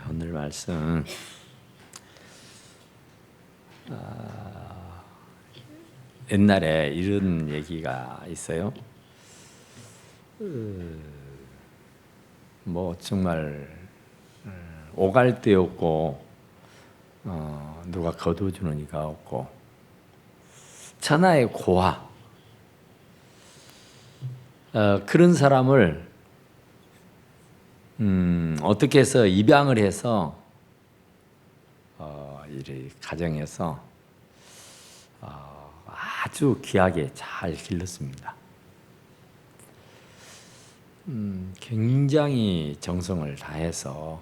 오늘 말씀 옛날에 이런 얘기가 있어요. 뭐 정말 오갈 데 없고 누가 거두어주는 이가 없고 천하의 고아 그런 사람을 어떻게 해서 입양을 해서 이 가정에서 아주 귀하게 잘 길렀습니다. 굉장히 정성을 다해서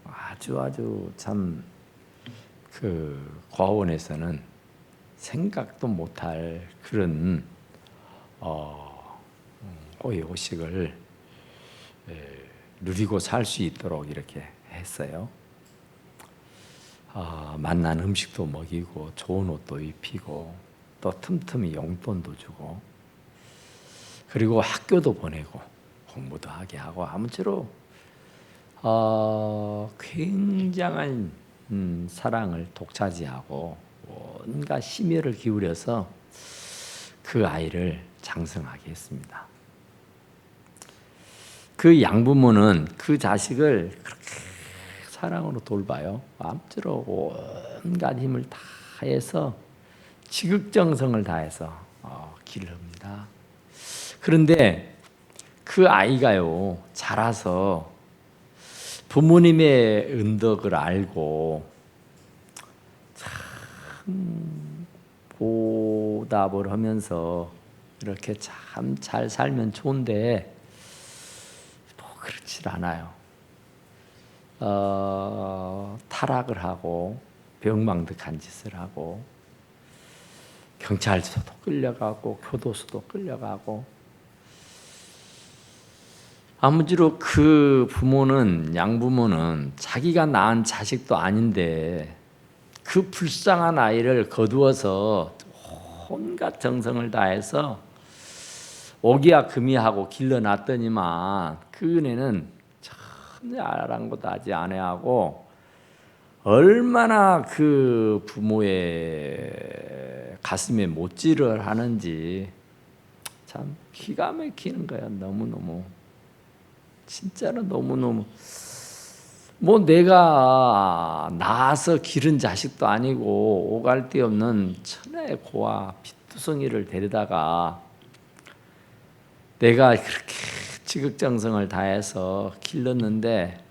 아주 참 그 고아원에서는 생각도 못할 그런 호의호식을 누리고 살 수 있도록 이렇게 했어요. 맛난 음식도 먹이고 좋은 옷도 입히고 또 틈틈이 용돈도 주고 그리고 학교도 보내고 공부도 하게 하고 아무쪼록 굉장한 사랑을 독차지하고 온갖 심혈을 기울여서 그 아이를 장성하게 했습니다. 그 양부모는 그 자식을 그렇게 사랑으로 돌봐요. 아무쪼록 온갖 힘을 다해서 지극정성을 다해서 기릅니다. 그런데 그 아이가요 자라서 부모님의 은덕을 알고 참 보답을 하면서 이렇게 참 잘 살면 좋은데 그렇지 않아요. 타락을 하고 병망득한 짓을 하고 경찰서도 끌려가고 교도소도 끌려가고 아무쪼록 그 부모는 양부모는 자기가 낳은 자식도 아닌데 그 불쌍한 아이를 거두어서 온갖 정성을 다해서 오기야 금이하고 길러놨더니만 그 은혜는 전혀 아랑곳하지 아니하고 얼마나 그 부모의 가슴에 못질을 하는지 참 기가 막히는 거야. 너무너무 진짜로 너무너무 뭐 내가 낳아서 기른 자식도 아니고 오갈 데 없는 천하의 고아 핏두성이를 데려다가 내가 그렇게 지극정성을 다해서 길렀는데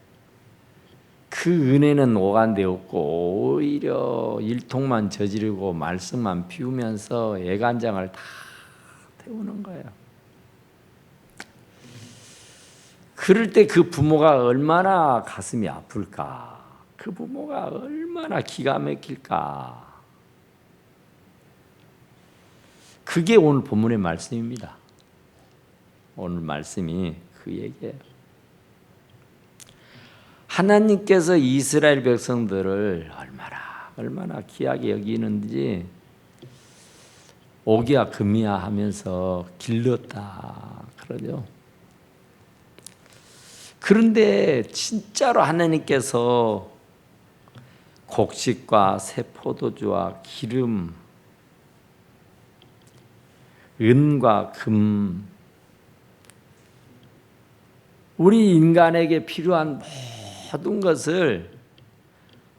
그 은혜는 오간데 없고 오히려 일통만 저지르고 말썽만 피우면서 애간장을 다 태우는 거예요. 그럴 때 그 부모가 얼마나 가슴이 아플까? 그 부모가 얼마나 기가 막힐까? 그게 오늘 본문의 말씀입니다. 오늘 말씀이 그 얘기예요. 하나님께서 이스라엘 백성들을 얼마나 귀하게 여기는지 오기야 금이야 하면서 길렀다 그러죠. 그런데 진짜로 하나님께서 곡식과 새 포도주와 기름, 은과 금, 우리 인간에게 필요한 모든 것을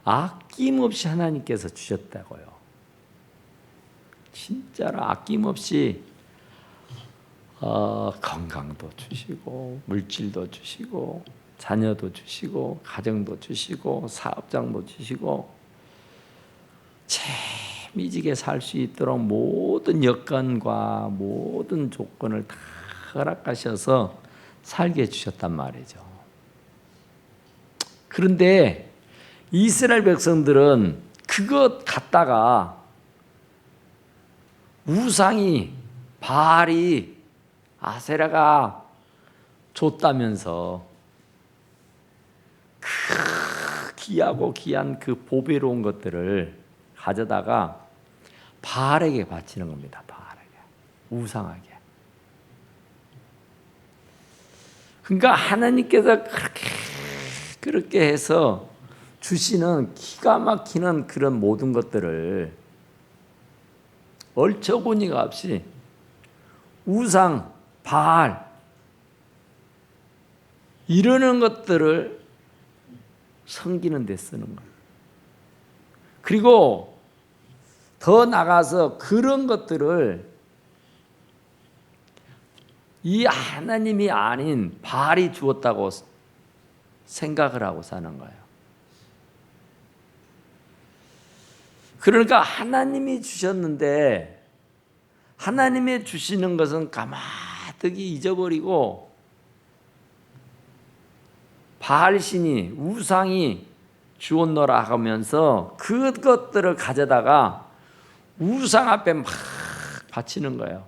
아낌없이 하나님께서 주셨다고요. 진짜로 아낌없이 건강도 주시고 물질도 주시고 자녀도 주시고 가정도 주시고 사업장도 주시고 재미지게 살 수 있도록 모든 여건과 모든 조건을 다 허락하셔서 살게 해주셨단 말이죠. 그런데 이스라엘 백성들은 그것 갖다가 우상이 바알이 아세라가 줬다면서 그 귀하고 귀한 그 보배로운 것들을 가져다가 바알에게 바치는 겁니다. 바알에게 우상하게. 그러니까 하나님께서 그렇게 해서 주시는 기가 막히는 그런 모든 것들을 얼처구니가 없이 우상, 바알 이러는 것들을 섬기는 데 쓰는 거예요. 그리고 더 나가서 그런 것들을 이 하나님이 아닌 바알이 주었다고 생각을 하고 사는 거예요. 그러니까 하나님이 주셨는데 하나님이 주시는 것은 가마득이 잊어버리고 바알신이 우상이 주었노라 하면서 그것들을 가져다가 우상 앞에 막 바치는 거예요.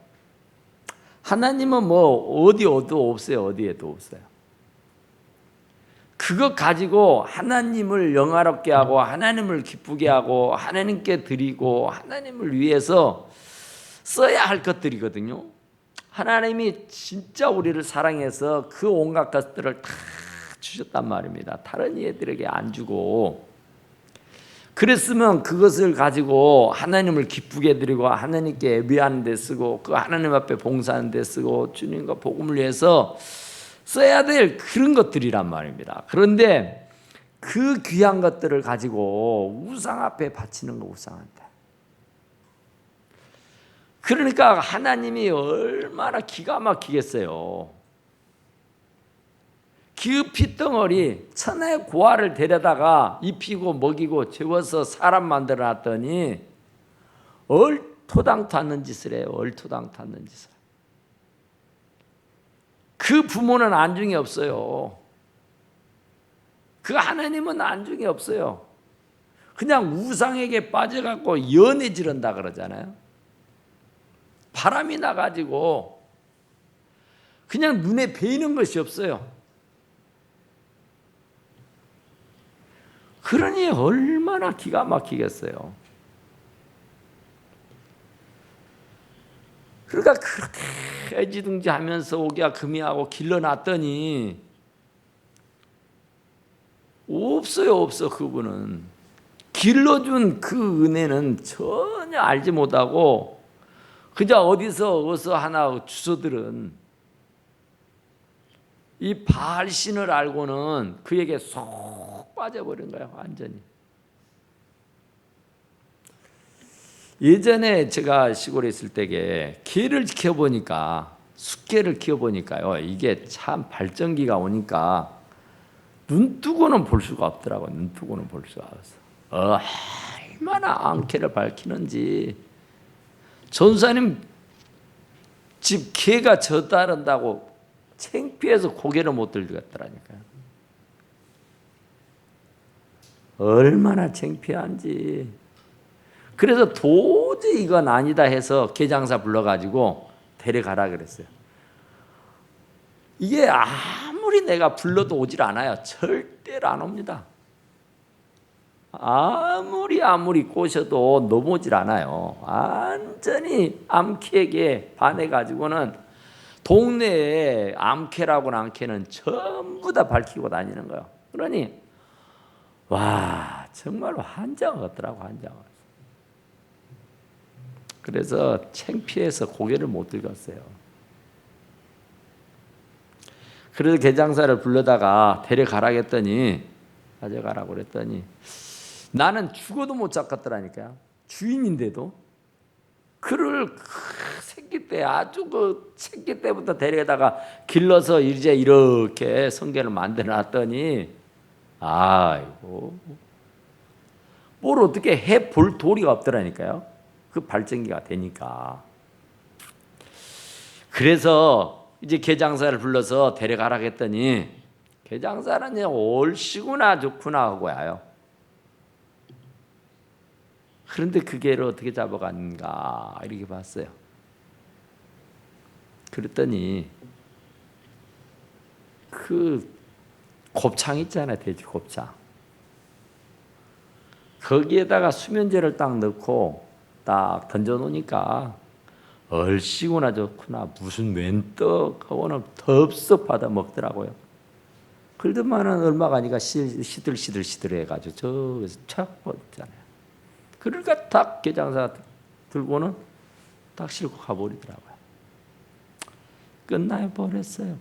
하나님은 뭐 어디에도 없어요. 어디에도 없어요. 그것 가지고 하나님을 영화롭게 하고 하나님을 기쁘게 하고 하나님께 드리고 하나님을 위해서 써야 할 것들이거든요. 하나님이 진짜 우리를 사랑해서 그 온갖 것들을 다 주셨단 말입니다. 다른 이들에게 안 주고. 그랬으면 그것을 가지고 하나님을 기쁘게 드리고 하나님께 예배하는 데 쓰고 그 하나님 앞에 봉사하는 데 쓰고 주님과 복음을 위해서 써야 될 그런 것들이란 말입니다. 그런데 그 귀한 것들을 가지고 우상 앞에 바치는 거, 우상한테. 그러니까 하나님이 얼마나 기가 막히겠어요. 그 핏덩어리 천하의 고아를 데려다가 입히고 먹이고 재워서 사람 만들어 놨더니 얼토당토 않는 짓을 해요. 얼토당토 않는 짓을. 그 부모는 안중이 없어요. 그 하나님은 안중이 없어요. 그냥 우상에게 빠져갖고 연애 지른다 그러잖아요. 바람이 나가지고 그냥 눈에 베이는 것이 없어요. 그러니 얼마나 기가 막히겠어요. 그러니까 그렇게 애지둥지하면서 오기야 금이하고 길러놨더니 없어 그분은. 길러준 그 은혜는 전혀 알지 못하고 그저 어디서 하나 주소들은 이 바알신을 알고는 그에게 쏙 빠져버린 거예요. 완전히. 예전에 제가 시골에 있을 때에 개를 키워보니까 숫개를 키워보니까요, 이게 참 발전기가 오니까 눈 뜨고는 볼 수가 없더라고요. 눈 뜨고는 볼 수가 없어. 얼마나 앙캐를 밝히는지. 전사님 집 개가 저 따른다고 창피해서 고개를 못 들겠더라니까요. 얼마나 창피한지. 그래서 도저히 이건 아니다 해서 개장사 불러가지고 데려가라 그랬어요. 이게 아무리 내가 불러도 오질 않아요. 절대로 안 옵니다. 아무리 꼬셔도 넘어오질 않아요. 완전히 암캐에게 반해가지고는 동네에 암캐라고는 암캐는 전부 다 밝히고 다니는 거예요. 그러니 와, 정말로 환장 같더라고. 환장. 그래서 창피해서 고개를 못 들었어요. 그래서 개장사를 불러다가 데려가라고 했더니, 가져가라고 그랬더니 나는 죽어도 못 잡겠더라니까요. 주인인데도. 그를 새끼 때 아주 그 새끼 때부터 데려다가 길러서 이제 이렇게 성게를 만들어 놨더니 아이고 뭘 어떻게 해볼 도리가 없더라니까요. 그 발전기가 되니까. 그래서 이제 개장사를 불러서 데려가라고 했더니 개장사는 옳시구나 좋구나 하고 와요. 그런데 그 개를 어떻게 잡아갔는가 이렇게 봤어요. 그랬더니 그 곱창 있잖아요. 돼지 곱창. 거기에다가 수면제를 딱 넣고 딱 던져놓으니까 얼씨구나 좋구나 무슨 웬떡하고는 덥석 받아 먹더라고요. 그러더만은 얼마 가니까 시들시들해가지고 저기서 착 뻗잖아요. 그러니까 딱 게장사 들고는 딱 싣고 가버리더라고요. 끝나버렸어요.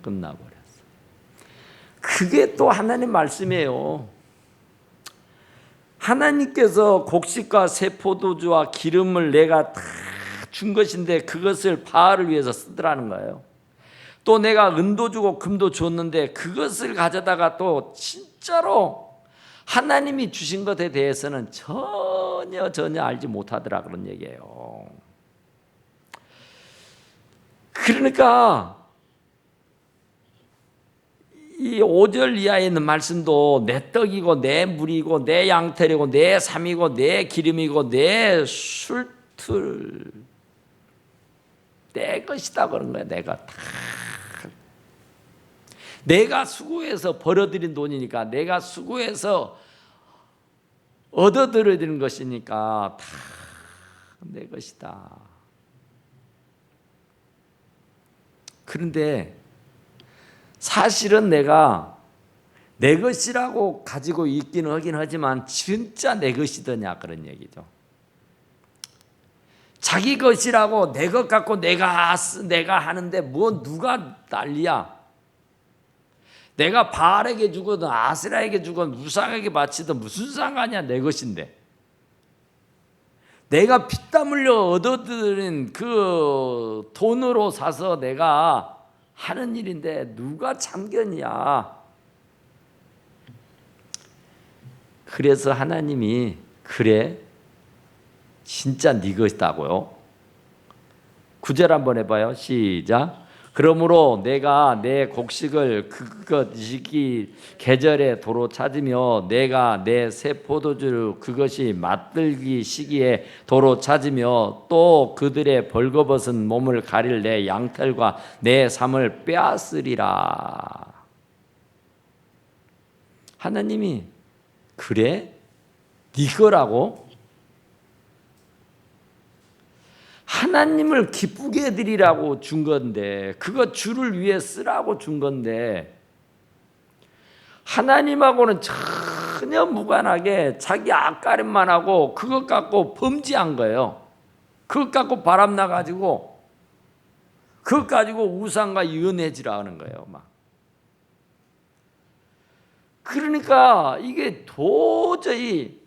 그게 또 하나님 말씀이에요. 하나님께서 곡식과 새 포도주와 기름을 내가 다 준 것인데 그것을 바알을 위해서 쓰더라는 거예요. 또 내가 은도 주고 금도 줬는데 그것을 가져다가 또 진짜로 하나님이 주신 것에 대해서는 전혀 알지 못하더라 그런 얘기예요. 그러니까 이 5절 이하에 있는 말씀도 내 떡이고 내 물이고 내 양털이고 내 삶이고 내 기름이고 내 술틀 내 것이다 그런 거야. 내가 수고해서 벌어들인 돈이니까 내가 수고해서 얻어들여야 것이니까 다 내 것이다. 그런데 사실은 내가 내 것이라고 가지고 있기는 하긴 하지만 진짜 내 것이더냐 그런 얘기죠. 자기 것이라고 내 것 갖고 내가 하는데 뭐 누가 난리야. 내가 바알에게 주거든 아세라에게 주거든 우상에게 바치든 무슨 상관이야. 내 것인데. 내가 피땀 흘려 얻어들인 그 돈으로 사서 내가 하는 일인데 누가 참견이야. 그래서 하나님이 그래 진짜 네 것이다고요. 9절 한번 해봐요. 시작. 그러므로 내가 내 곡식을 그것 시기 계절에 도로 찾으며 내가 내 새 포도주를 그것이 맛들기 시기에 도로 찾으며 또 그들의 벌거벗은 몸을 가릴 내 양털과 내 삶을 빼앗으리라. 하나님이 그래? 네 거라고? 하나님을 기쁘게 해드리라고 준 건데 그거 주를 위해 쓰라고 준 건데 하나님하고는 전혀 무관하게 자기 앞가림만 하고 그것 갖고 범죄한 거예요. 그것 갖고 바람나가지고 그것 가지고 우상과 연애지라 하는 거예요. 막. 그러니까 이게 도저히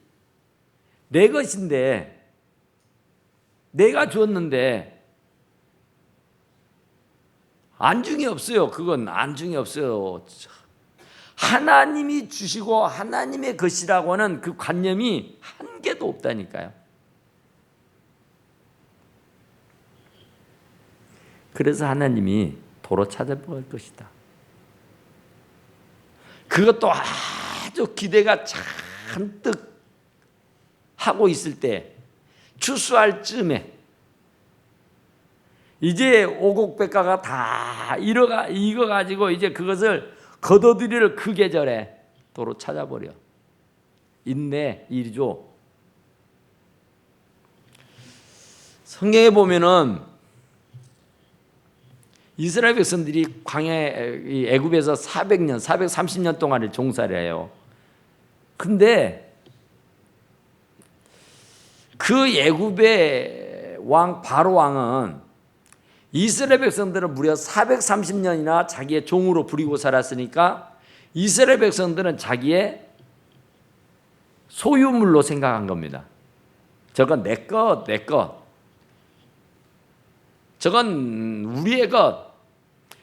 내 것인데 내가 줬는데 안중이 없어요. 그건 안중이 없어요. 하나님이 주시고 하나님의 것이라고는 그 관념이 한 개도 없다니까요. 그래서 하나님이 도로 찾아볼 것이다. 그것도 아주 기대가 잔뜩 하고 있을 때 추수할 쯤에 이제 오곡백과가 다 익어가지고 이제 그것을 거둬들일 그 계절에 도로 찾아버려. 인내 일이죠. 성경에 보면은 이스라엘 백성들이 광야에 애굽에서 400년, 430년 동안을 종살이 해요. 근데 그 애굽의 왕 바로 왕은 이스라엘 백성들은 무려 430년이나 자기의 종으로 부리고 살았으니까 이스라엘 백성들은 자기의 소유물로 생각한 겁니다. 저건 내 것. 저건 우리의 것.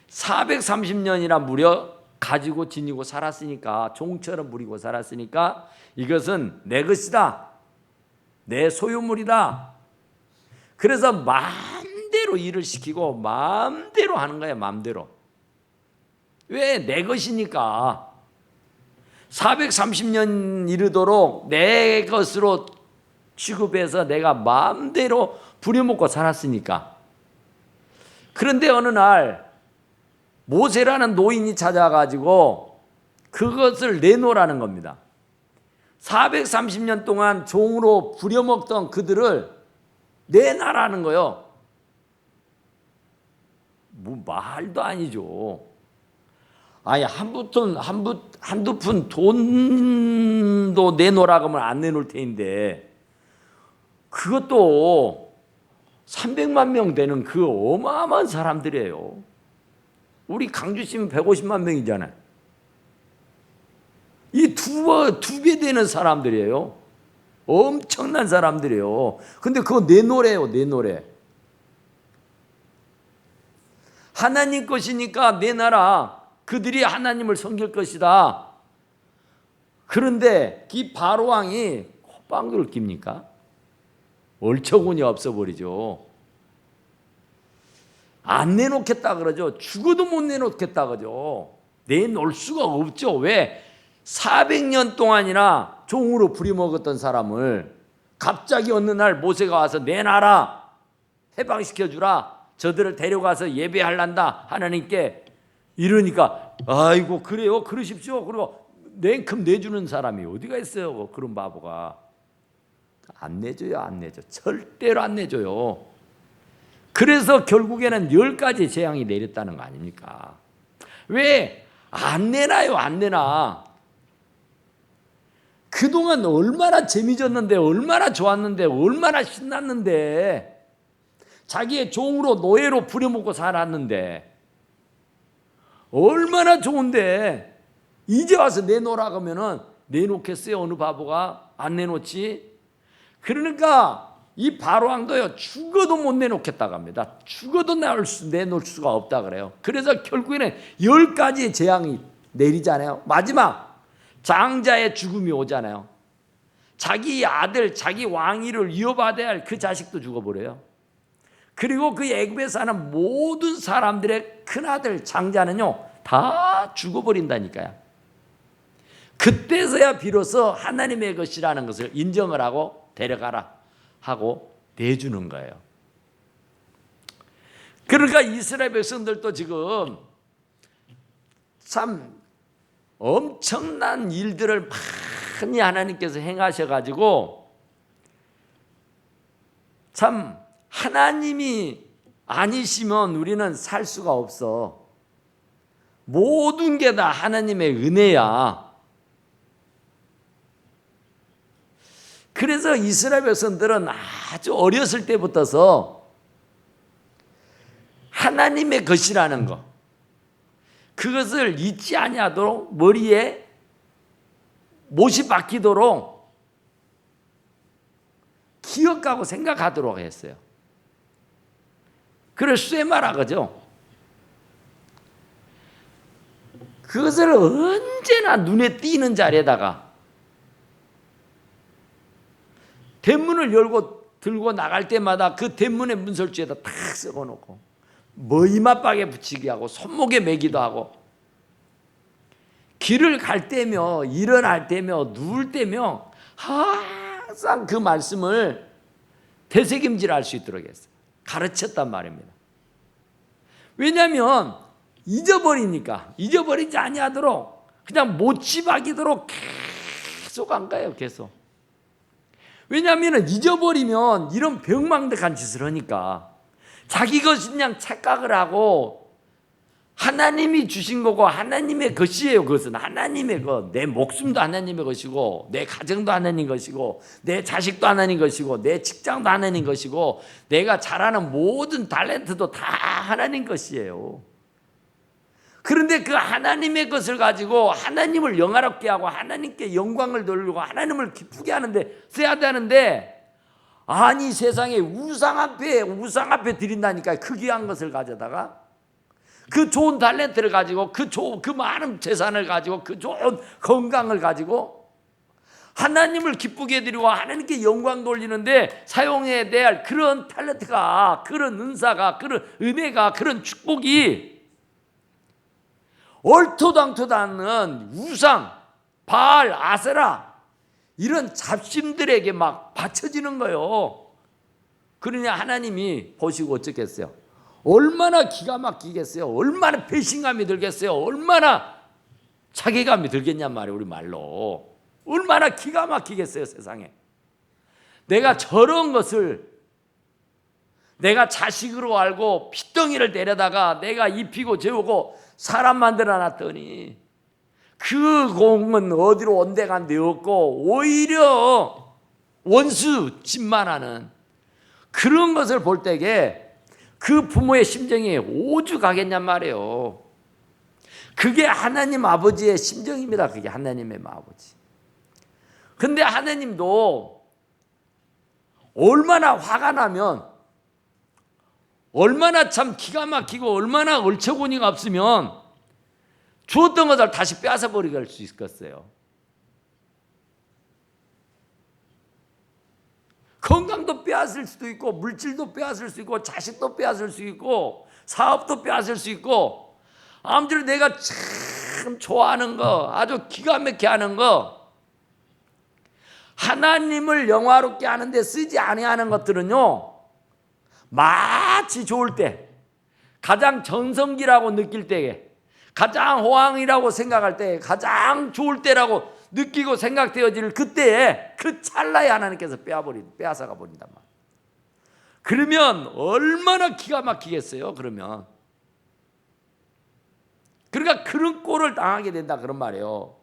430년이나 무려 가지고 지니고 살았으니까 종처럼 부리고 살았으니까 이것은 내 것이다. 내 소유물이다. 그래서 마음대로 일을 시키고 마음대로 하는 거야. 마음대로. 왜? 내 것이니까. 430년 이르도록 내 것으로 취급해서 내가 마음대로 부려먹고 살았으니까. 그런데 어느 날 모세라는 노인이 찾아가지고 그것을 내놓으라는 겁니다. 430년 동안 종으로 부려먹던 그들을 내놔라는 거예요. 뭐 말도 아니죠. 아니 한두 푼 돈도 내놓으라고 하면 안 내놓을 테인데 그것도 300만 명 되는 그 어마어마한 사람들이에요. 우리 강주시면 150만 명이잖아요. 이 두 배 되는 사람들이에요. 엄청난 사람들이에요. 근데 그거 내놓으래요, 내놓으래. 하나님 것이니까 내놔라. 그들이 하나님을 섬길 것이다. 그런데 이 바로왕이 호빵을 깁니까? 얼처구니 없어버리죠. 안 내놓겠다 그러죠. 죽어도 못 내놓겠다 그러죠. 내놓을 수가 없죠. 왜? 400년 동안이나 종으로 부려먹었던 사람을 갑자기 어느 날 모세가 와서 내놔라, 해방시켜주라, 저들을 데려가서 예배할란다 하나님께 이러니까 아이고 그래요, 그러십시오. 그리고 냉큼 내주는 사람이 어디가 있어요? 그런 바보가. 안 내줘요, 안 내줘. 절대로 안 내줘요. 그래서 결국에는 10가지 재앙이 내렸다는 거 아닙니까? 왜? 안 내놔요, 안 내놔. 그동안 얼마나 재미졌는데, 얼마나 좋았는데, 얼마나 신났는데, 자기의 종으로 노예로 부려먹고 살았는데 얼마나 좋은데 이제 와서 내놓으라고 하면은 내놓겠어요? 어느 바보가? 안 내놓지? 그러니까 이 바로왕도요, 죽어도 못 내놓겠다고 합니다. 죽어도 내놓을 수가 없다 그래요. 그래서 결국에는 10가지의 재앙이 내리잖아요. 마지막 장자의 죽음이 오잖아요. 자기 아들, 자기 왕위를 이어받아야 할 그 자식도 죽어버려요. 그리고 그 애굽에 사는 모든 사람들의 큰아들 장자는요 다 죽어버린다니까요. 그때서야 비로소 하나님의 것이라는 것을 인정을 하고 데려가라 하고 내주는 거예요. 그러니까 이스라엘 백성들도 지금 참 엄청난 일들을 많이 하나님께서 행하셔가지고 참 하나님이 아니시면 우리는 살 수가 없어. 모든 게 다 하나님의 은혜야. 그래서 이스라엘 백성들은 아주 어렸을 때부터서 하나님의 것이라는 것, 그것을 잊지 아니하도록 머리에 못이 박히도록 기억하고 생각하도록 했어요. 그걸 쇠마라 그죠. 그것을 언제나 눈에 띄는 자리에다가 대문을 열고 들고 나갈 때마다 그 대문의 문설주에다 탁 썩어놓고 머리맡박에 붙이게 하고 손목에 매기도 하고 길을 갈 때며 일어날 때며 누울 때며 항상 그 말씀을 되새김질할 수 있도록 했어요. 가르쳤단 말입니다. 왜냐하면 잊어버리니까, 잊어버리지 아니하도록 그냥 못지 박이도록 계속 한 거예요. 계속. 왜냐하면 잊어버리면 이런 병망대한 짓을 하니까 자기 것이 그냥 착각을 하고 하나님이 주신 거고 하나님의 것이에요. 그것은 하나님의 것. 내 목숨도 하나님의 것이고 내 가정도 하나님 것이고 내 자식도 하나님 것이고 내 직장도 하나님 것이고 내가 잘하는 모든 탤런트도 다 하나님 것이에요. 그런데 그 하나님의 것을 가지고 하나님을 영화롭게 하고 하나님께 영광을 돌리고 하나님을 기쁘게 하는데 써야 되는데, 아니 세상에 우상 앞에 드린다니까. 그 귀한 것을 가져다가 그 좋은 탤런트를 가지고 그 많은 재산을 가지고 그 좋은 건강을 가지고 하나님을 기쁘게 해드리고 하나님께 영광 돌리는데 사용해야 될 그런 탤런트가, 그런 은사가, 그런 은혜가, 그런 축복이 얼토당토도 않는 우상, 바알, 아세라 이런 잡신들에게 막 바쳐지는 거예요. 그러냐 하나님이 보시고 어쩌겠어요? 얼마나 기가 막히겠어요? 얼마나 배신감이 들겠어요? 얼마나 자괴감이 들겠냔 말이에요. 우리 말로 얼마나 기가 막히겠어요 세상에. 내가 저런 것을 내가 자식으로 알고 핏덩이를 데려다가 내가 입히고 재우고 사람 만들어 놨더니 그 공은 어디로 온데가 되었고 오히려 원수 짓만 하는 그런 것을 볼 때에 그 부모의 심정이 오죽하겠냔 말이에요. 그게 하나님 아버지의 심정입니다. 그게 하나님의 아버지. 근데 하나님도 얼마나 화가 나면, 얼마나 참 기가 막히고 얼마나 얼처구니가 없으면 주었던 것을 다시 빼앗아 버리게 할 수 있겠어요. 건강도 빼앗을 수도 있고 물질도 빼앗을 수 있고 자식도 빼앗을 수 있고 사업도 빼앗을 수 있고 아무쪼록 내가 참 좋아하는 거, 아주 기가 막히게 하는 거, 하나님을 영화롭게 하는데 쓰지 아니하는 것들은요, 마치 좋을 때, 가장 전성기라고 느낄 때에, 가장 호황이라고 생각할 때, 가장 좋을 때라고 느끼고 생각되어질 그때에 그 찰나에 하나님께서 빼앗아가 버린단 말이에요. 그러면 얼마나 기가 막히겠어요. 그러니까 그런 꼴을 당하게 된다 그런 말이에요.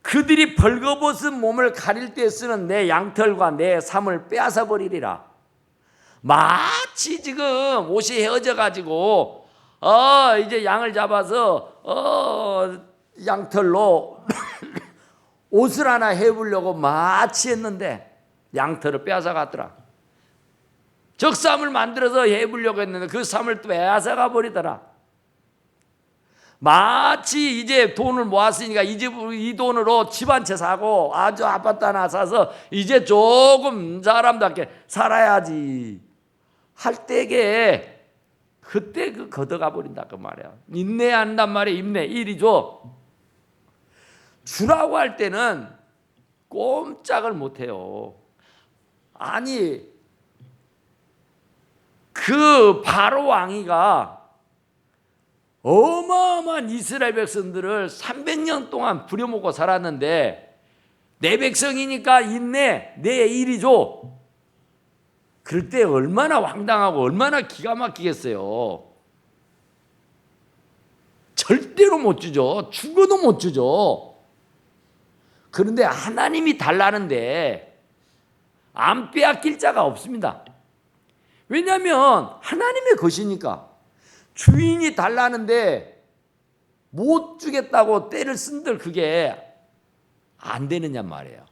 그들이 벌거벗은 몸을 가릴 때 쓰는 내 양털과 내 삶을 빼앗아 버리리라. 마치 지금 옷이 헤어져 가지고 이제 양을 잡아서 양털로 옷을 하나 해보려고 마치 했는데 양털을 빼앗아 갔더라. 적삼을 만들어서 해보려고 했는데 그 삶을 빼앗아가 버리더라. 마치 이제 돈을 모았으니까 이 돈으로 집 한 채 사고 아주 아파트 하나 사서 이제 조금 사람답게 살아야지 할 때에 그때 그 걷어가 버린다 그 말이야. 인내한단 말이야. 인내. 이리 줘. 주라고 할 때는 꼼짝을 못해요. 아니 그 바로 왕이가 어마어마한 이스라엘 백성들을 300년 동안 부려먹고 살았는데 내 백성이니까 인내, 내 일이 줘. 그럴 때 얼마나 황당하고 얼마나 기가 막히겠어요. 절대로 못 주죠. 죽어도 못 주죠. 그런데 하나님이 달라는데 안 빼앗길 자가 없습니다. 왜냐하면 하나님의 것이니까. 주인이 달라는데 못 주겠다고 때를 쓴들 그게 안 되느냐 말이에요.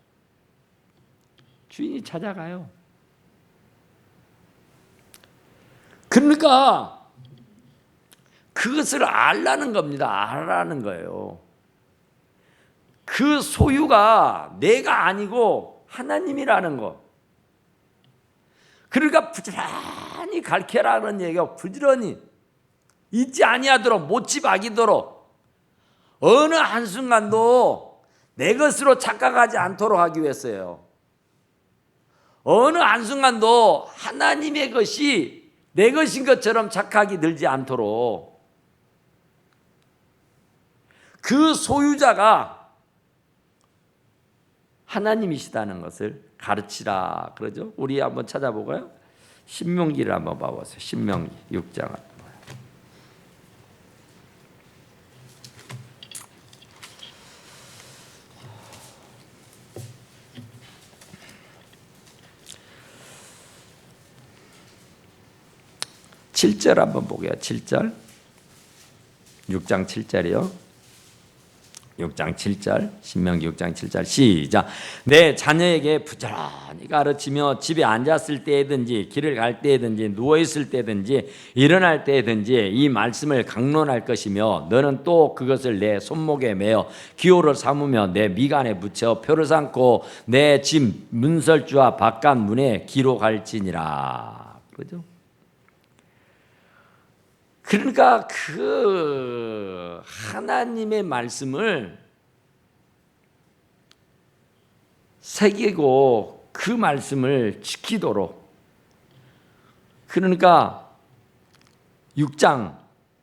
주인이 찾아가요. 그러니까 그것을 알라는 겁니다. 알라는 거예요. 그 소유가 내가 아니고 하나님이라는 거. 그러니까 부지런히 가르쳐라는 얘기가 부지런히 잊지 아니하도록 못지 박이도록 어느 한순간도 내 것으로 착각하지 않도록 하기 위해서요. 어느 한순간도 하나님의 것이 내 것인 것처럼 착각이 들지 않도록 그 소유자가 하나님이시다는 것을 가르치라 그러죠. 우리 한번 찾아보고요. 신명기를 한번 봐보세요. 신명기 6장. 7절 한번 보게요. 7절. 6장 7절이요. 6장 7절. 신명기 6장 7절. 시작. 내 자녀에게 부지런히 가르치며 집에 앉았을 때든지 길을 갈 때든지 누워 있을 때든지 일어날 때든지 이 말씀을 강론할 것이며 너는 또 그것을 내 손목에 매어 기호를 삼으며 내 미간에 붙여 표를 삼고 내 집 문설주와 바깥 문에 기록할지니라. 그죠? 그러니까 그 하나님의 말씀을 새기고 그 말씀을 지키도록, 그러니까 6장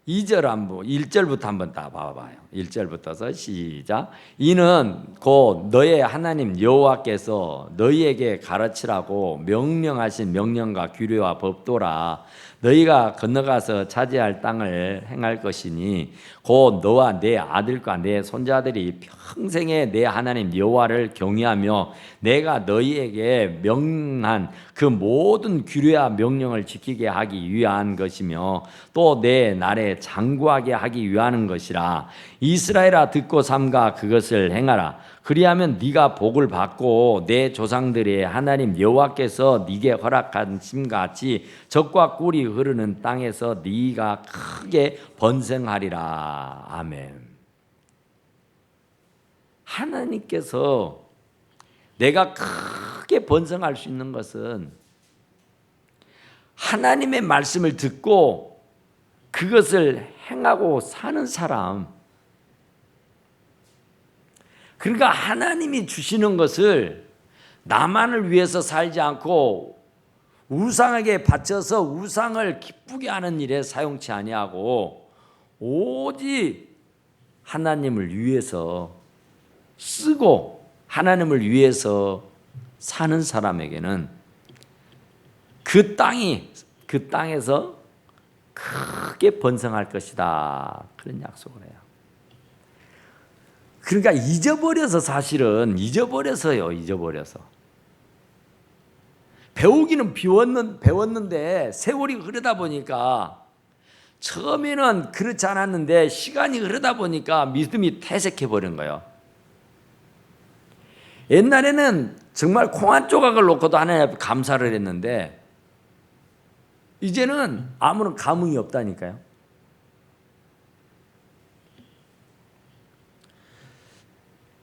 2절 한번 1절부터 한번 다 봐봐요. 1절부터서 시작. 이는 곧 너의 하나님 여호와께서 너희에게 가르치라고 명령하신 명령과 규례와 법도라. 너희가 건너가서 차지할 땅을 행할 것이니 곧 너와 내 아들과 내 손자들이 평생에 내 하나님 여호와를 경외하며 내가 너희에게 명한 그 모든 규례와 명령을 지키게 하기 위한 것이며 또 내 날에 장구하게 하기 위하는 것이라. 이스라엘아 듣고 삼가 그것을 행하라. 그리하면 네가 복을 받고 내 조상들의 하나님 여호와께서 네게 허락하신 같이 젖과 꿀이 흐르는 땅에서 네가 크게 번성하리라. 아멘. 하나님께서 내가 크게 번성할 수 있는 것은 하나님의 말씀을 듣고 그것을 행하고 사는 사람. 그러니까 하나님이 주시는 것을 나만을 위해서 살지 않고 우상에게 바쳐서 우상을 기쁘게 하는 일에 사용치 아니하고 오직 하나님을 위해서 쓰고 하나님을 위해서 사는 사람에게는 그 땅에서 크게 번성할 것이다. 그런 약속을 해요. 그러니까 잊어버려서 사실은 잊어버려서 배우기는 배웠는데 세월이 흐르다 보니까 처음에는 그렇지 않았는데 시간이 흐르다 보니까 믿음이 퇴색해 버린 거예요. 옛날에는 정말 콩 한 조각을 놓고도 하나님 앞에 감사를 했는데 이제는 아무런 감흥이 없다니까요.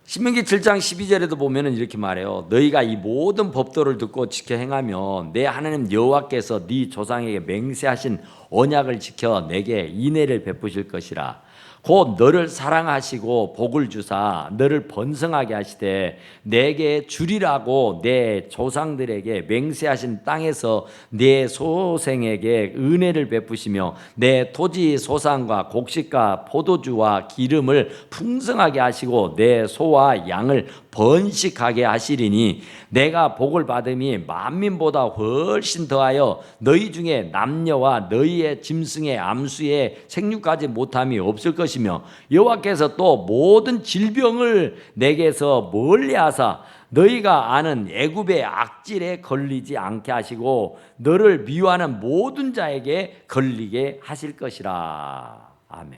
신명기 7장 12절에도 보면은 이렇게 말해요. 너희가 이 모든 법도를 듣고 지켜 행하면 내 하나님 여호와께서 네 조상에게 맹세하신 언약을 지켜 내게 인애를 베푸실 것이라. 곧 너를 사랑하시고 복을 주사 너를 번성하게 하시되 내게 주리라고 내 조상들에게 맹세하신 땅에서 내 소생에게 은혜를 베푸시며 내 토지 소산과 곡식과 포도주와 기름을 풍성하게 하시고 내 소와 양을 번식하게 하시리니 내가 복을 받음이 만민보다 훨씬 더하여 너희 중에 남녀와 너희의 짐승의 암수의 생육하지 못함이 없을 것이며 여호와께서 또 모든 질병을 내게서 멀리하사 너희가 아는 애굽의 악질에 걸리지 않게 하시고 너를 미워하는 모든 자에게 걸리게 하실 것이라. 아멘.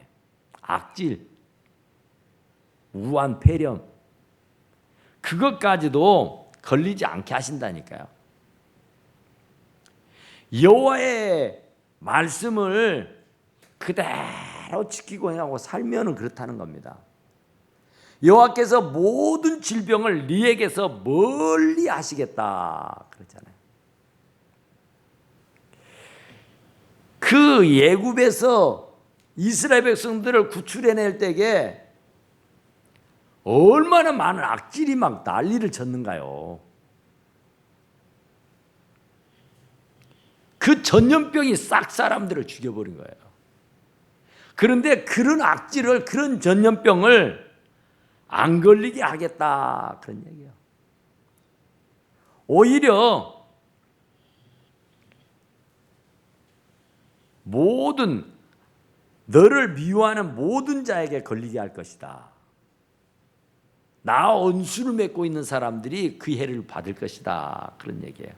악질, 우한, 폐렴 그것까지도 걸리지 않게 하신다니까요. 여호와의 말씀을 그대로 지키고 행하고 살면은 그렇다는 겁니다. 여호와께서 모든 질병을 네에게서 멀리 하시겠다 그랬잖아요. 그 애굽에서 이스라엘 백성들을 구출해낼 때에 얼마나 많은 악질이 막 난리를 쳤는가요. 그 전염병이 싹 사람들을 죽여버린 거예요. 그런데 그런 악질을, 그런 전염병을 안 걸리게 하겠다 그런 얘기예요. 오히려 모든 너를 미워하는 모든 자에게 걸리게 할 것이다. 나와 언수를 맺고 있는 사람들이 그 해를 받을 것이다 그런 얘기예요.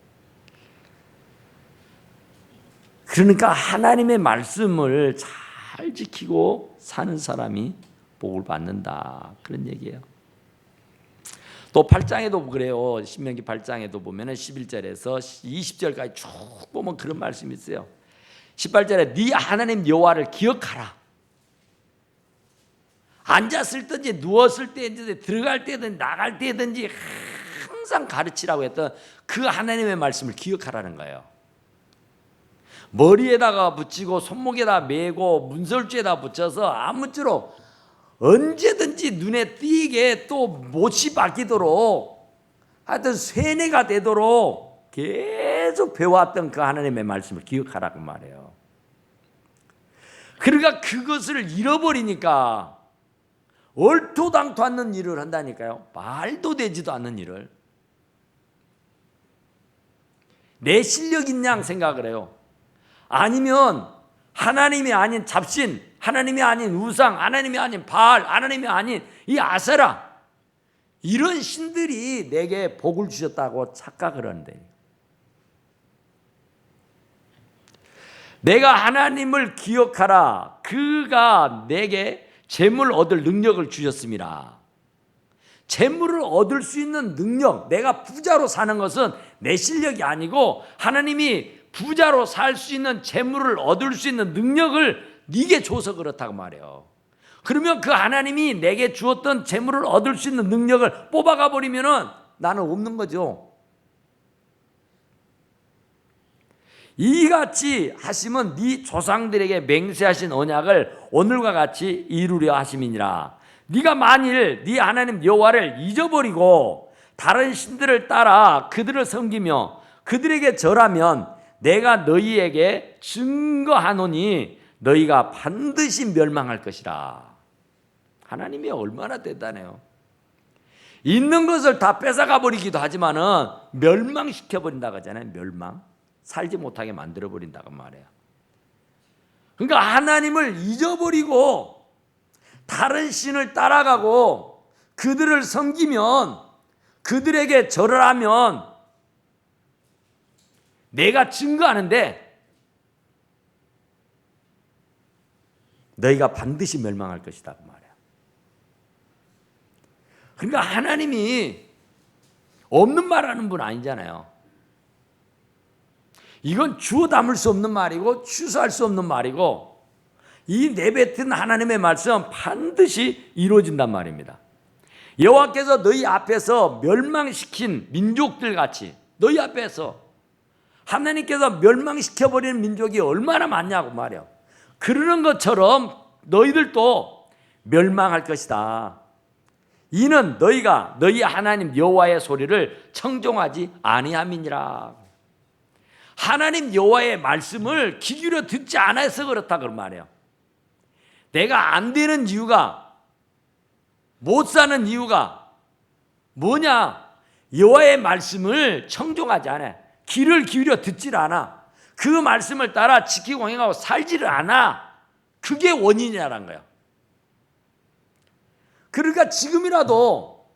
그러니까 하나님의 말씀을 잘 지키고 사는 사람이 복을 받는다 그런 얘기예요. 또 8장에도 그래요. 신명기 8장에도 보면 11절에서 20절까지 쭉 보면 그런 말씀이 있어요. 18절에 네 하나님 여호와를 기억하라. 앉았을 때든지 누웠을 때든지 들어갈 때든지 나갈 때든지 항상 가르치라고 했던 그 하나님의 말씀을 기억하라는 거예요. 머리에다가 붙이고 손목에다 메고 문설주에다 붙여서 아무쪼록 언제든지 눈에 띄게 또 못이 바뀌도록 하여튼 세뇌가 되도록 계속 배워왔던 그 하나님의 말씀을 기억하라고 말해요. 그러니까 그것을 잃어버리니까 얼토당토 않는 일을 한다니까요. 말도 되지도 않는 일을. 내 실력인 양 생각을 해요. 아니면 하나님이 아닌 잡신, 하나님이 아닌 우상, 하나님이 아닌 바알, 하나님이 아닌 이 아세라, 이런 신들이 내게 복을 주셨다고 착각을 하는데, 내가 하나님을 기억하라. 그가 내게 재물 얻을 능력을 주셨습니다. 재물을 얻을 수 있는 능력, 내가 부자로 사는 것은 내 실력이 아니고 하나님이 부자로 살 수 있는 재물을 얻을 수 있는 능력을 네게 줘서 그렇다고 말해요. 그러면 그 하나님이 내게 주었던 재물을 얻을 수 있는 능력을 뽑아가 버리면은 나는 없는 거죠. 이같이 하시면 네 조상들에게 맹세하신 언약을 오늘과 같이 이루려 하심이니라. 네가 만일 네 하나님 여호와를 잊어버리고 다른 신들을 따라 그들을 섬기며 그들에게 절하면 내가 너희에게 증거하노니 너희가 반드시 멸망할 것이라. 하나님이 얼마나 대단해요. 있는 것을 다 뺏어가 버리기도 하지만은 멸망시켜 버린다고 하잖아요. 멸망. 살지 못하게 만들어 버린다고 말해요. 그러니까 하나님을 잊어버리고 다른 신을 따라가고 그들을 섬기면, 그들에게 절을 하면 내가 증거하는데 너희가 반드시 멸망할 것이다 그 말이야. 그러니까 하나님이 없는 말하는 분 아니잖아요. 이건 주워 담을 수 없는 말이고 취소할 수 없는 말이고, 이 내뱉은 하나님의 말씀 반드시 이루어진단 말입니다. 여호와께서 너희 앞에서 멸망시킨 민족들 같이, 너희 앞에서 하나님께서 멸망시켜버리는 민족이 얼마나 많냐고 말이야. 그러는 것처럼 너희들도 멸망할 것이다. 이는 너희가 너희 하나님 여호와의 소리를 청종하지 아니함이니라. 하나님 여호와의 말씀을 귀 기울여 듣지 않아서 그렇다 그 말이에요. 내가 안 되는 이유가, 못 사는 이유가 뭐냐? 여호와의 말씀을 청종하지 않아. 귀를 기울여 듣질 않아. 그 말씀을 따라 지키고 행하고 살지를 않아. 그게 원인이라는 거야. 그러니까 지금이라도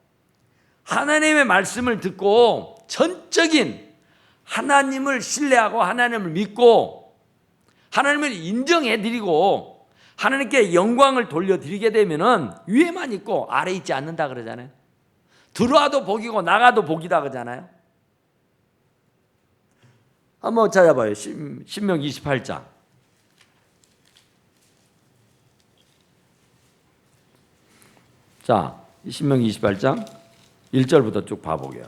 하나님의 말씀을 듣고 전적인 하나님을 신뢰하고 하나님을 믿고 하나님을 인정해드리고 하나님께 영광을 돌려드리게 되면은 위에만 있고 아래 있지 않는다 그러잖아요. 들어와도 복이고 나가도 복이다 그러잖아요. 한번 찾아봐요. 신명기 28장. 자, 신명기 28장 1절부터 쭉 봐보게요.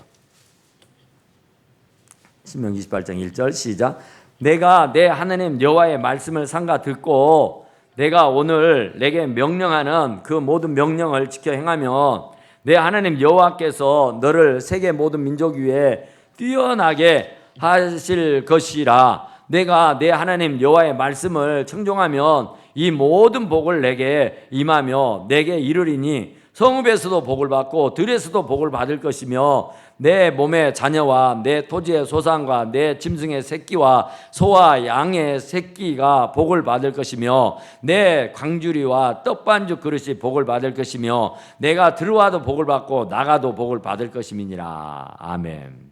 신명기 28장 1절 시작. 내가 내 하나님 여호와의 말씀을 삼가 듣고 내가 오늘 내게 명령하는 그 모든 명령을 지켜 행하면 내 하나님 여호와께서 너를 세계 모든 민족 위에 뛰어나게 하실 것이라. 내가 내 하나님 여호와의 말씀을 청종하면 이 모든 복을 내게 임하며 내게 이르리니 성읍에서도 복을 받고 들에서도 복을 받을 것이며 내 몸의 자녀와 내 토지의 소산과 내 짐승의 새끼와 소와 양의 새끼가 복을 받을 것이며 내 광주리와 떡반죽 그릇이 복을 받을 것이며 내가 들어와도 복을 받고 나가도 복을 받을 것임이니라. 아멘.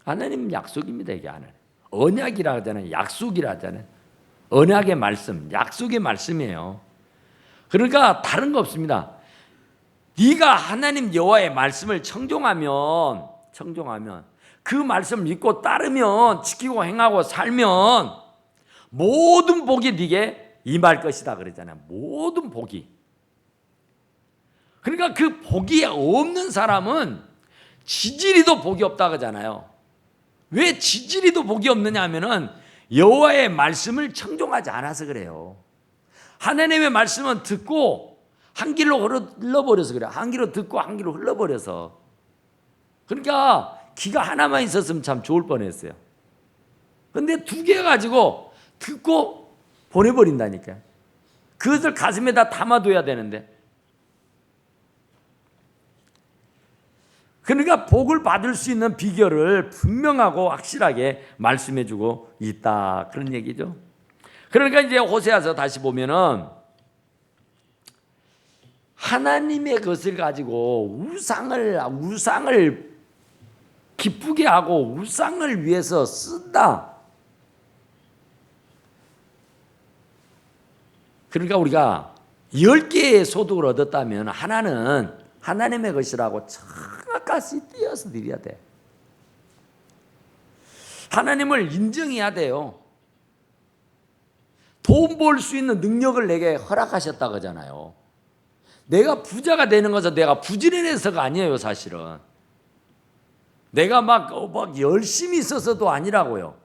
하나님 약속입니다. 이게 하나님 언약이라 하잖아요. 약속이라 하잖아요. 언약의 말씀, 약속의 말씀이에요. 그러니까 다른 거 없습니다. 네가 하나님 여호와의 말씀을 청종하면 그 말씀을 믿고 따르면 지키고 행하고 살면 모든 복이 네게 임할 것이다 그러잖아요. 모든 복이. 그러니까 그 복이 없는 사람은 지지리도 복이 없다 그러잖아요. 왜 지지리도 복이 없느냐 하면은 여호와의 말씀을 청종하지 않아서 그래요. 하나님의 말씀은 듣고 한 길로 흘러버려서 그래요. 한 길로 듣고 한 길로 흘러버려서. 그러니까 귀가 하나만 있었으면 참 좋을 뻔했어요. 근데 두 개 가지고 듣고 보내버린다니까. 그것을 가슴에다 담아둬야 되는데. 그러니까 복을 받을 수 있는 비결을 분명하고 확실하게 말씀해주고 있다, 그런 얘기죠. 그러니까 이제 호세아서 다시 보면은 하나님의 것을 가지고 우상을 기쁘게 하고 우상을 위해서 쓴다. 그러니까 우리가 10개의 소득을 얻었다면 하나는 하나님의 것이라고 정확하게 띄어서 드려야 돼. 하나님을 인정해야 돼요. 돈 벌 수 있는 능력을 내게 허락하셨다고 하잖아요. 내가 부자가 되는 것은 내가 부지런해서가 아니에요, 사실은. 내가 막 열심히 있어서도 아니라고요.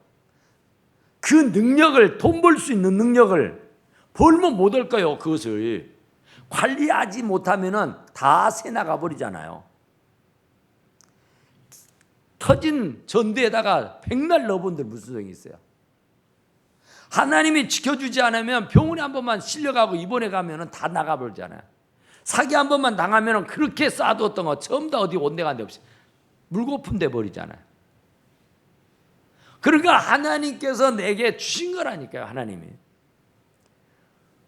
그 능력을, 돈 벌 수 있는 능력을 벌면 못 할까요? 그것을 관리하지 못하면은 다 새나가 버리잖아요. 터진 전대에다가 백날 넣어본들 무슨 소용이 있어요? 하나님이 지켜주지 않으면 병원에 한 번만 실려가고 입원해 가면은 다 나가버리잖아요. 사기 한 번만 당하면은 그렇게 쌓아뒀던 거 전부 다 어디 온데간데 없이 물거품 돼 버리잖아요. 그러니까 하나님께서 내게 주신 거라니까요, 하나님이.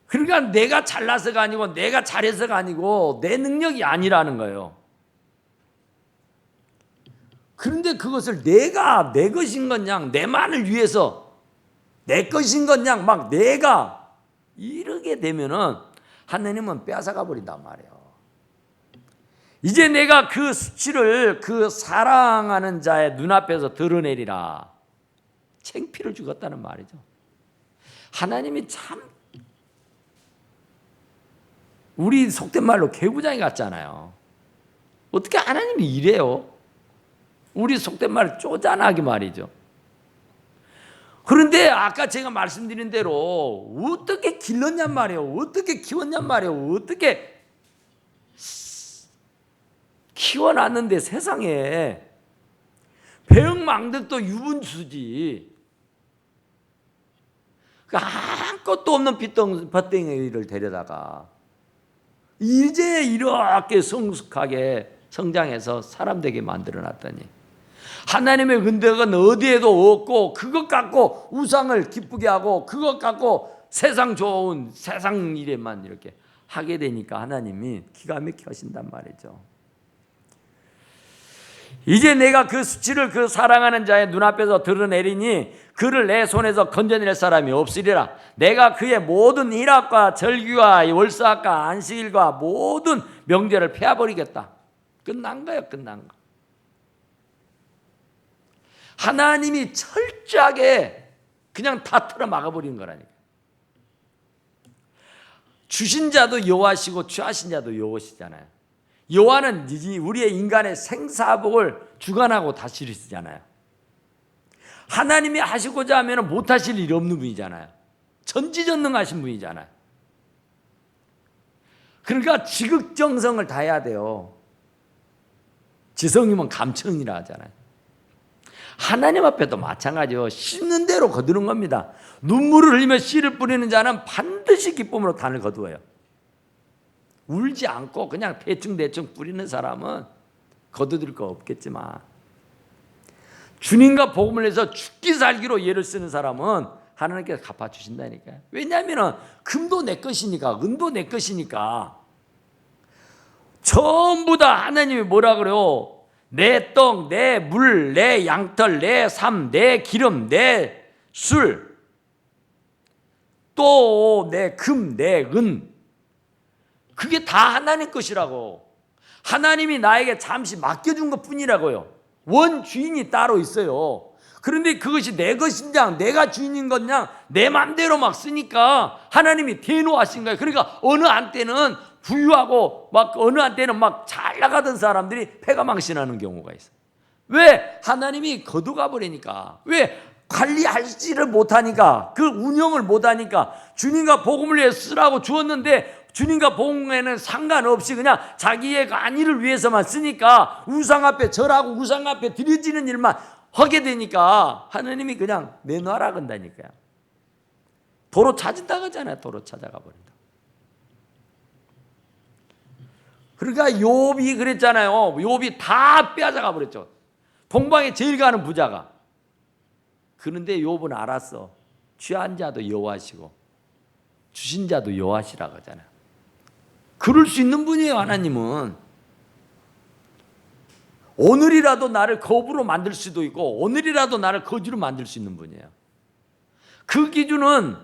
그러니까 내가 잘나서가 아니고 내가 잘해서가 아니고 내 능력이 아니라는 거예요. 그런데 그것을 내가 내 것인 것냥 내만을 위해서 내 것인 것냥 막 내가 이러게 되면은 하나님은 빼앗아가 버린단 말이에요. 이제 내가 그 수치를 그 사랑하는 자의 눈앞에서 드러내리라. 창피를 주겠다는 말이죠. 하나님이 참 우리 속된 말로 개구장이 같잖아요. 어떻게 하나님이 이래요? 우리 속된 말 쪼잔하게 말이죠. 그런데 아까 제가 말씀드린 대로 어떻게 길렀냔 말이에요. 어떻게 키웠냔 말이에요. 어떻게 키워놨는데 세상에 배흥망덕도 유분수지. 아무것도 없는 밭덩이를 데려다가 이제 이렇게 성숙하게 성장해서 사람 되게 만들어놨더니 하나님의 은덕은 어디에도 없고 그것 갖고 우상을 기쁘게 하고 그것 갖고 세상 좋은 세상 일에만 이렇게 하게 되니까 하나님이 기가 막히게 하신단 말이죠. 이제 내가 그 수치를 그 사랑하는 자의 눈앞에서 드러내리니 그를 내 손에서 건져낼 사람이 없으리라. 내가 그의 모든 일학과 절기와 월사학과 안식일과 모든 명제를 폐하버리겠다. 끝난 거예요, 끝난 거. 하나님이 철저하게 그냥 다 틀어 막아버리는 거라니까. 주신 자도 여호와시고 취하신 자도 여호와시잖아요. 여호와는 우리의 인간의 생사복을 주관하고 다스리시잖아요. 하나님이 하시고자 하면 못하실 일이 없는 분이잖아요. 전지전능하신 분이잖아요. 그러니까 지극정성을 다해야 돼요. 지성이면 감청이라 하잖아요. 하나님 앞에도 마찬가지요. 심는 대로 거두는 겁니다. 눈물을 흘리며 씨를 뿌리는 자는 반드시 기쁨으로 단을 거두어요. 울지 않고 그냥 대충 뿌리는 사람은 거두들 거 없겠지만 주님과 복음을 내서 죽기 살기로 예를 쓰는 사람은 하나님께서 갚아주신다니까요. 왜냐하면 금도 내 것이니까 은도 내 것이니까 전부 다 하나님이 뭐라 그래요? 내 떡, 내 물, 내 양털, 내 삶, 내 기름, 내 술, 또 내 금, 내 은, 그게 다 하나님 것이라고. 하나님이 나에게 잠시 맡겨준 것 뿐이라고요. 원 주인이 따로 있어요. 그런데 그것이 내 것인장 내가 주인인 것냥 내 맘대로 막 쓰니까 하나님이 대노하신 거예요. 그러니까 어느 한때는 부유하고 막 어느 한때는 막 잘 나가던 사람들이 패가망신하는 경우가 있어요. 왜? 하나님이 거두가 버리니까. 왜? 관리하지를 못하니까, 그 운영을 못하니까. 주님과 복음을 위해 쓰라고 주었는데 주님과 복음에는 상관없이 그냥 자기의 안위를 위해서만 쓰니까 우상 앞에 절하고 우상 앞에 드려지는 일만 하게 되니까 하나님이 그냥 내놔라 건다니까요. 도로 찾은다고 하잖아요. 도로 찾아가 버린다. 그러니까 욥이 그랬잖아요. 욥이 다 빼앗아가 버렸죠. 동방에 제일 가는 부자가. 그런데 욥은 알았어. 취한 자도 여호와시고 주신 자도 여호와시라고 하잖아요. 그럴 수 있는 분이에요. 하나님은. 오늘이라도 나를 거부로 만들 수도 있고 오늘이라도 나를 거지로 만들 수 있는 분이에요. 그 기준은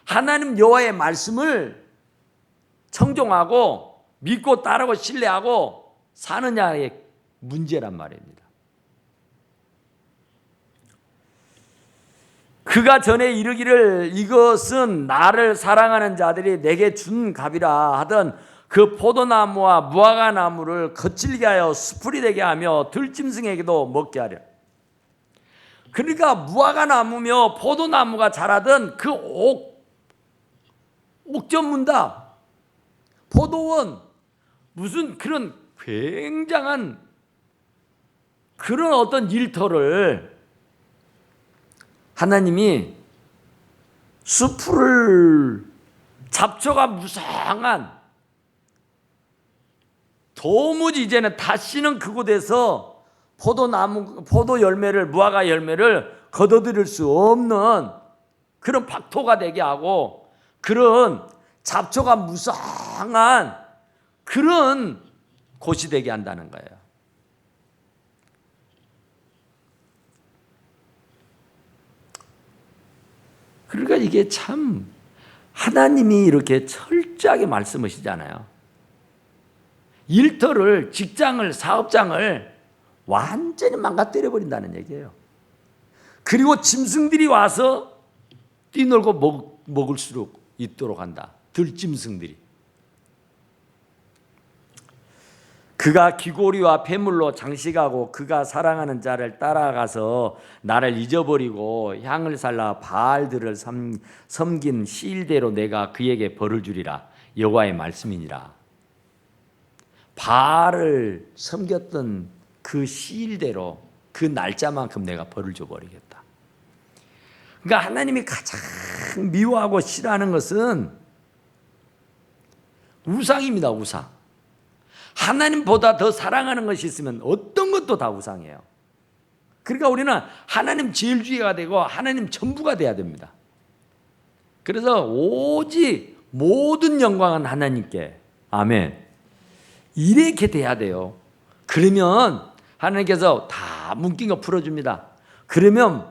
하나님 여호와의 말씀을 청종하고 믿고 따르고 신뢰하고 사느냐의 문제란 말입니다. 그가 전에 이르기를 이것은 나를 사랑하는 자들이 내게 준 값이라 하던 그 포도나무와 무화과나무를 거칠게 하여 수풀이 되게 하며 들짐승에게도 먹게 하려. 그러니까 무화과나무며 포도나무가 자라던 그 옥전문다, 포도원, 무슨 그런 굉장한 그런 어떤 일터를 하나님이 수풀을 잡초가 무성한 도무지 이제는 다시는 그곳에서 포도나무, 포도 열매를, 무화과 열매를 거둬들일 수 없는 그런 박토가 되게 하고 그런 잡초가 무성한 그런 곳이 되게 한다는 거예요. 그러니까 이게 참 하나님이 이렇게 철저하게 말씀하시잖아요. 일터를, 직장을, 사업장을 완전히 망가뜨려 버린다는 얘기예요. 그리고 짐승들이 와서 뛰놀고 먹을 수 있도록 한다. 들짐승들이. 그가 귀고리와 폐물로 장식하고 그가 사랑하는 자를 따라가서 나를 잊어버리고 향을 살라 바알들을 섬긴 시일대로 내가 그에게 벌을 주리라. 여호와의 말씀이니라. 바알을 섬겼던 그 시일대로 그 날짜만큼 내가 벌을 줘버리겠다. 그러니까 하나님이 가장 미워하고 싫어하는 것은 우상입니다. 우상. 하나님보다 더 사랑하는 것이 있으면 어떤 것도 다 우상이에요. 그러니까 우리는 하나님 제일주의가 되고 하나님 전부가 돼야 됩니다. 그래서 오직 모든 영광은 하나님께. 아멘. 이렇게 돼야 돼요. 그러면 하나님께서 다 묶인 거 풀어줍니다. 그러면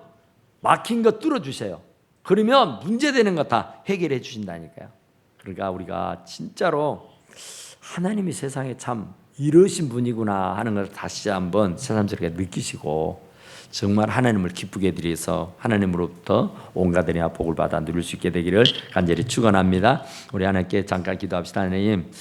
막힌 거 뚫어주세요. 그러면 문제되는 거 다 해결해 주신다니까요. 그러니까 우리가 진짜로 하나님이 세상에 참 이러신 분이구나 하는 걸 다시 한번 새삼스럽게 느끼시고 정말 하나님을 기쁘게 해드려서 하나님으로부터 온갖 은혜와 복을 받아 누릴 수 있게 되기를 간절히 축원합니다. 우리 하나님께 잠깐 기도합시다. 하나님,